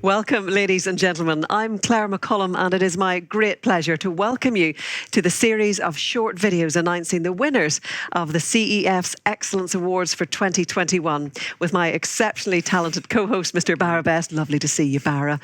Welcome, ladies and gentlemen. I'm Claire McCollum, and it is my great pleasure to welcome you to the series of short videos announcing the winners of the CEF's Excellence Awards for 2021 with my exceptionally talented co-host, Mr. Barra Best. Lovely to see you, Barra.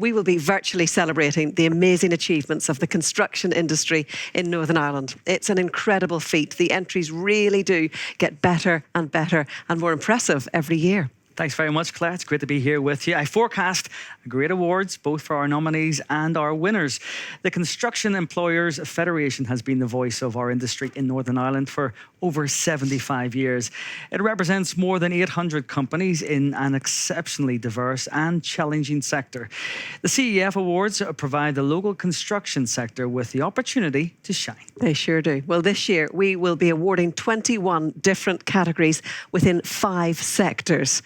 We will be virtually celebrating the amazing achievements of the construction industry in Northern Ireland. It's an incredible feat. The entries really do get better and better and more impressive every year. Thanks very much, Claire. It's great to be here with you. I forecast great awards, both for our nominees and our winners. The Construction Employers Federation has been the voice of our industry in Northern Ireland for over 75 years. It represents more than 800 companies in an exceptionally diverse and challenging sector. The CEF Awards provide the local construction sector with the opportunity to shine. They sure do. Well, this year we will be awarding 21 different categories within 5 sectors.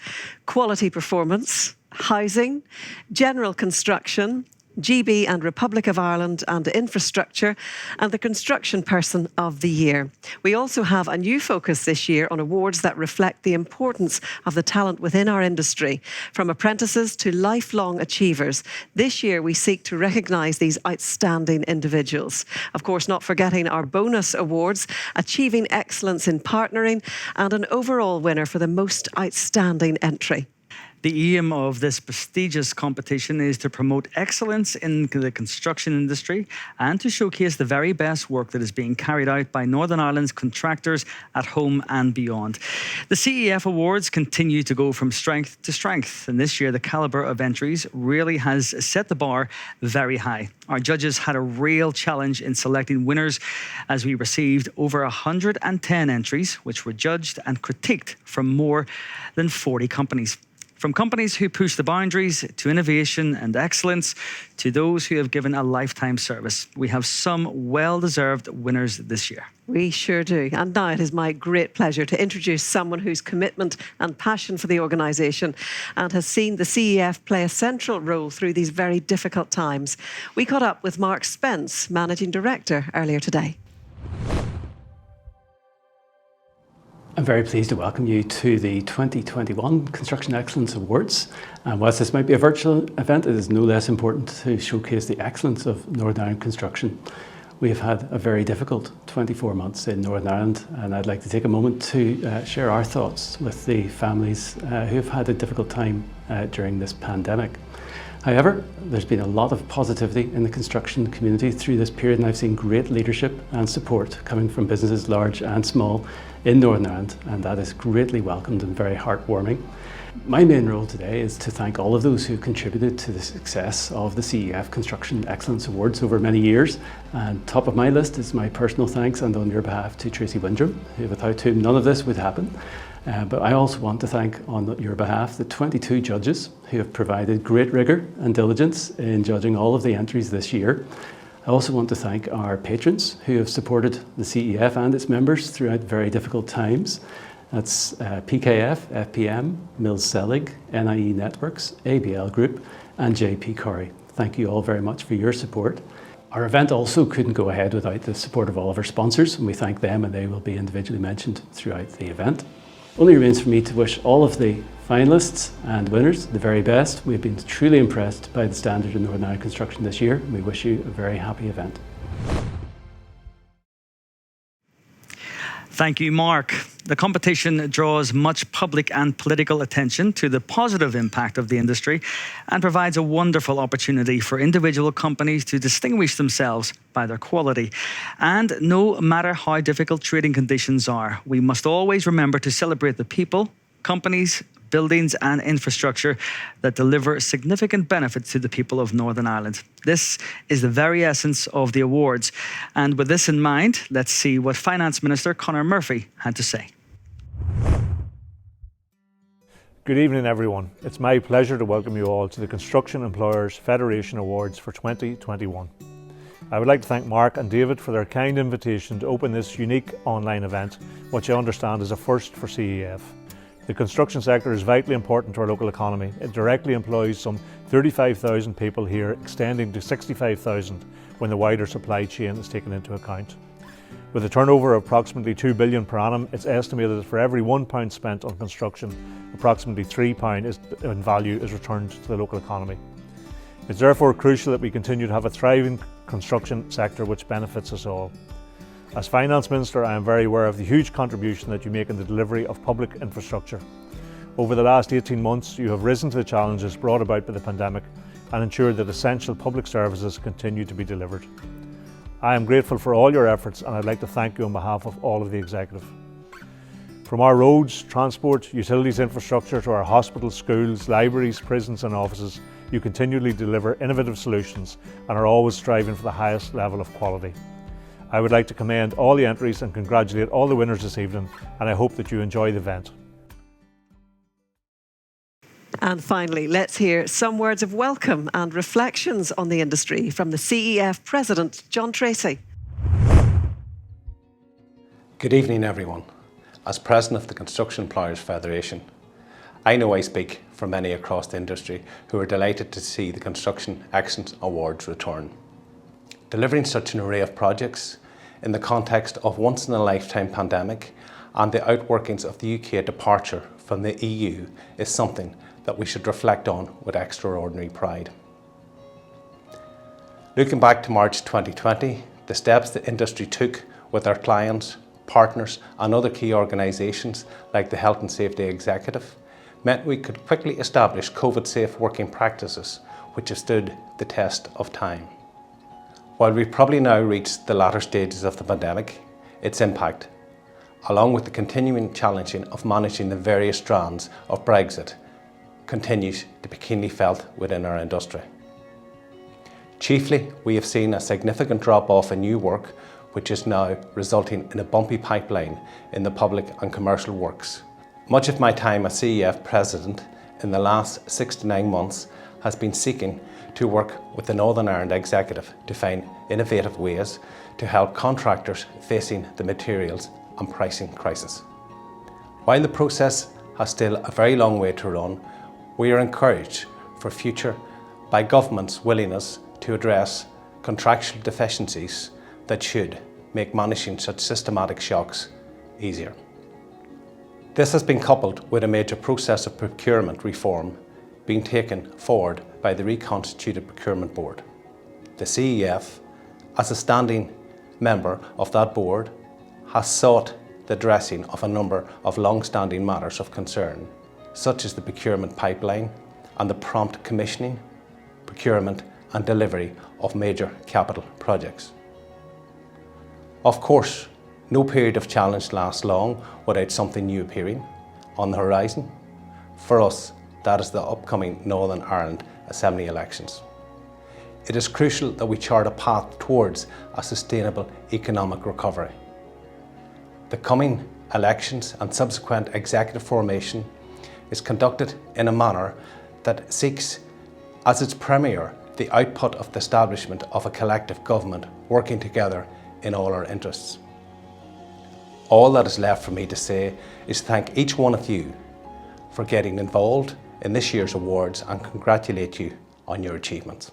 Quality performance, housing, general construction, GB and Republic of Ireland and infrastructure, and the construction person of the year. We also have a new focus this year on awards that reflect the importance of the talent within our industry, from apprentices to lifelong achievers. This year we seek to recognise these outstanding individuals. Of course, not forgetting our bonus awards, Achieving Excellence in Partnering, and an overall winner for the most outstanding entry. The aim of this prestigious competition is to promote excellence in the construction industry and to showcase the very best work that is being carried out by Northern Ireland's contractors at home and beyond. The CEF Awards continue to go from strength to strength, and this year the calibre of entries really has set the bar very high. Our judges had a real challenge in selecting winners as we received over 110 entries, which were judged and critiqued from more than 40 companies. From companies who push the boundaries to innovation and excellence to those who have given a lifetime service. We have some well-deserved winners this year. We sure do. And now it is my great pleasure to introduce someone whose commitment and passion for the organisation and has seen the CEF play a central role through these very difficult times. We caught up with Mark Spence, Managing Director, earlier today. I'm very pleased to welcome you to the 2021 Construction Excellence Awards. And whilst this might be a virtual event, it is no less important to showcase the excellence of Northern Ireland construction. We have had a very difficult 24 months in Northern Ireland, and I'd like to take a moment to share our thoughts with the families who have had a difficult time during this pandemic. However, there's been a lot of positivity in the construction community through this period, and I've seen great leadership and support coming from businesses large and small in Northern Ireland, and that is greatly welcomed and very heartwarming. My main role today is to thank all of those who contributed to the success of the CEF Construction Excellence Awards over many years. And top of my list is my personal thanks, and on your behalf, to Tracy, without whom none of this would happen. But I also want to thank, on your behalf, the 22 judges who have provided great rigour and diligence in judging all of the entries this year. I also want to thank our patrons who have supported the CEF and its members throughout very difficult times. That's PKF, FPM, Mills Selig, NIE Networks, ABL Group and JP Corrie. Thank you all very much for your support. Our event also couldn't go ahead without the support of all of our sponsors, and we thank them, and they will be individually mentioned throughout the event. Only remains for me to wish all of the finalists and winners the very best. We've been truly impressed by the standard of Northern Ireland construction this year. We wish you a very happy event. Thank you, Mark. The competition draws much public and political attention to the positive impact of the industry and provides a wonderful opportunity for individual companies to distinguish themselves by their quality. And no matter how difficult trading conditions are, we must always remember to celebrate the people, companies, buildings and infrastructure that deliver significant benefits to the people of Northern Ireland. This is the very essence of the awards. And with this in mind, let's see what Finance Minister Conor Murphy had to say. Good evening, everyone. It's my pleasure to welcome you all to the Construction Employers Federation Awards for 2021. I would like to thank Mark and David for their kind invitation to open this unique online event, which I understand is a first for CEF. The construction sector is vitally important to our local economy. It directly employs some 35,000 people here, extending to 65,000 when the wider supply chain is taken into account. With a turnover of approximately £2 billion per annum, it's estimated that for every £1 spent on construction, approximately £3 in value is returned to the local economy. It's therefore crucial that we continue to have a thriving construction sector which benefits us all. As Finance Minister, I am very aware of the huge contribution that you make in the delivery of public infrastructure. Over the last 18 months, you have risen to the challenges brought about by the pandemic and ensured that essential public services continue to be delivered. I am grateful for all your efforts, and I'd like to thank you on behalf of all of the Executive. From our roads, transport, utilities infrastructure to our hospitals, schools, libraries, prisons and offices, you continually deliver innovative solutions and are always striving for the highest level of quality. I would like to commend all the entries and congratulate all the winners this evening, and I hope that you enjoy the event. And finally, let's hear some words of welcome and reflections on the industry from the CEF President, John Tracy. Good evening, everyone. As President of the Construction Employers Federation, I know I speak for many across the industry who are delighted to see the Construction Excellence Awards return. Delivering such an array of projects in the context of once-in-a-lifetime pandemic and the outworkings of the UK departure from the EU is something that we should reflect on with extraordinary pride. Looking back to March 2020, the steps the industry took with our clients, partners and other key organisations like the Health and Safety Executive meant we could quickly establish COVID-safe working practices which have stood the test of time. While we've probably now reached the latter stages of the pandemic, its impact, along with the continuing challenging of managing the various strands of Brexit, continues to be keenly felt within our industry. Chiefly, we have seen a significant drop-off in new work, which is now resulting in a bumpy pipeline in the public and commercial works. Much of my time as CEF President in the last 6 to 9 months has been seeking to work with the Northern Ireland Executive to find innovative ways to help contractors facing the materials and pricing crisis. While the process has still a very long way to run, we are encouraged for future by government's willingness to address contractual deficiencies that should make managing such systematic shocks easier. This has been coupled with a major process of procurement reform being taken forward by the reconstituted Procurement Board. The CEF, as a standing member of that board, has sought the addressing of a number of long-standing matters of concern, such as the procurement pipeline and the prompt commissioning, procurement and delivery of major capital projects. Of course, no period of challenge lasts long without something new appearing on the horizon. For us, that is the upcoming Northern Ireland Assembly elections. It is crucial that we chart a path towards a sustainable economic recovery. The coming elections and subsequent executive formation is conducted in a manner that seeks as its premier the output of the establishment of a collective government working together in all our interests. All that is left for me to say is thank each one of you for getting involved in this year's awards and congratulate you on your achievements.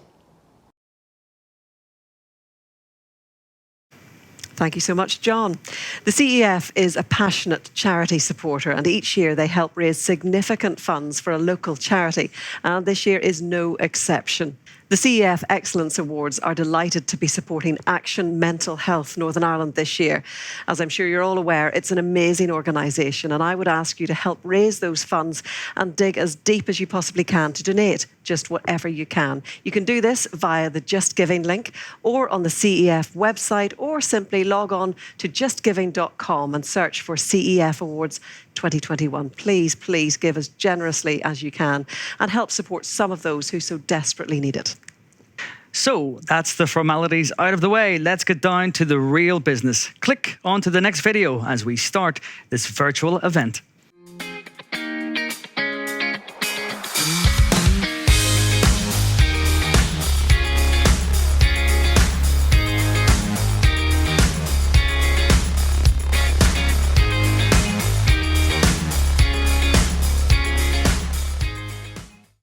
Thank you so much, John. The CEF is a passionate charity supporter, and each year they help raise significant funds for a local charity, and this year is no exception. The CEF Excellence Awards are delighted to be supporting Action Mental Health Northern Ireland this year. As I'm sure you're all aware, it's an amazing organisation, and I would ask you to help raise those funds and dig as deep as you possibly can to donate just whatever you can. You can do this via the Just Giving link or on the CEF website, or simply log on to justgiving.com and search for CEF Awards 2021. Please, please give as generously as you can and help support some of those who so desperately need it. So that's the formalities out of the way. Let's get down to the real business. Click onto the next video as we start this virtual event.